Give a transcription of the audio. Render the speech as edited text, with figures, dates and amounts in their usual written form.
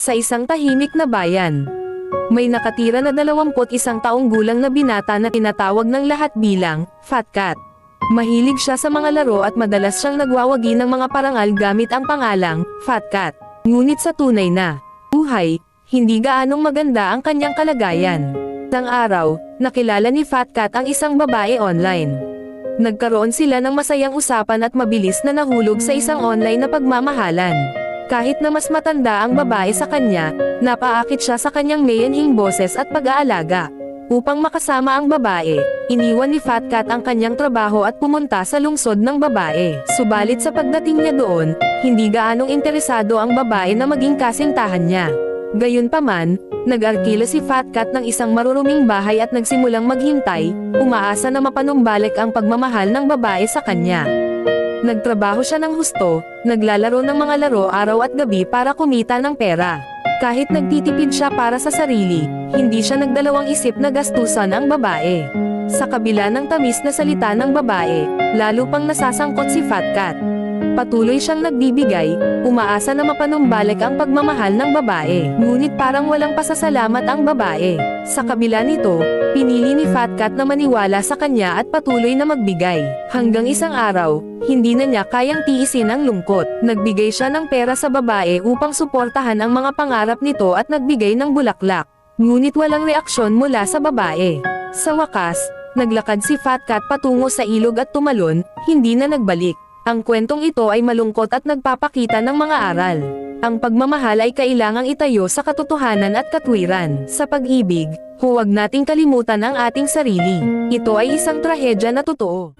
Sa isang tahimik na bayan, may nakatira na 21 taong gulang na binata na tinatawag ng lahat bilang Fat Cat. Mahilig siya sa mga laro at madalas siyang nagwawagi ng mga parangal gamit ang pangalang Fat Cat. Ngunit sa tunay na buhay, hindi gaanong maganda ang kanyang kalagayan. Isang araw, nakilala ni Fat Cat ang isang babae online. Nagkaroon sila ng masayang usapan at mabilis na nahulog sa isang online na pagmamahalan. Kahit na mas matanda ang babae sa kanya, napaakit siya sa kanyang mayanhing boses at pag-aalaga. Upang makasama ang babae, iniwan ni Fat Cat ang kanyang trabaho at pumunta sa lungsod ng babae. Subalit sa pagdating niya doon, hindi gaanong interesado ang babae na maging kasintahan niya. Gayunpaman, nag-arkila si Fat Cat ng isang maruruming bahay at nagsimulang maghintay, umaasa na mapanumbalik ang pagmamahal ng babae sa kanya. Nagtrabaho siya ng husto, naglalaro ng mga laro araw at gabi para kumita ng pera. Kahit nagtitipid siya para sa sarili, hindi siya nagdalawang isip na gastusan ang babae. Sa kabila ng tamis na salita ng babae, lalo pang nasasangkot si Fat Cat. Patuloy siyang nagbibigay, umaasa na mapanumbalik ang pagmamahal ng babae. Ngunit parang walang pasasalamat ang babae. Sa kabila nito, pinili ni Fat Cat na maniwala sa kanya at patuloy na magbigay. Hanggang isang araw, hindi na niya kayang tiisin ang lungkot. Nagbigay siya ng pera sa babae upang suportahan ang mga pangarap nito at nagbigay ng bulaklak. Ngunit walang reaksyon mula sa babae. Sa wakas, naglakad si Fat Cat patungo sa ilog at tumalon, hindi na nagbalik. Ang kwentong ito ay malungkot at nagpapakita ng mga aral. Ang pagmamahal ay kailangang itayo sa katotohanan at katwiran. Sa pag-ibig, huwag nating kalimutan ang ating sarili. Ito ay isang trahedya na totoo.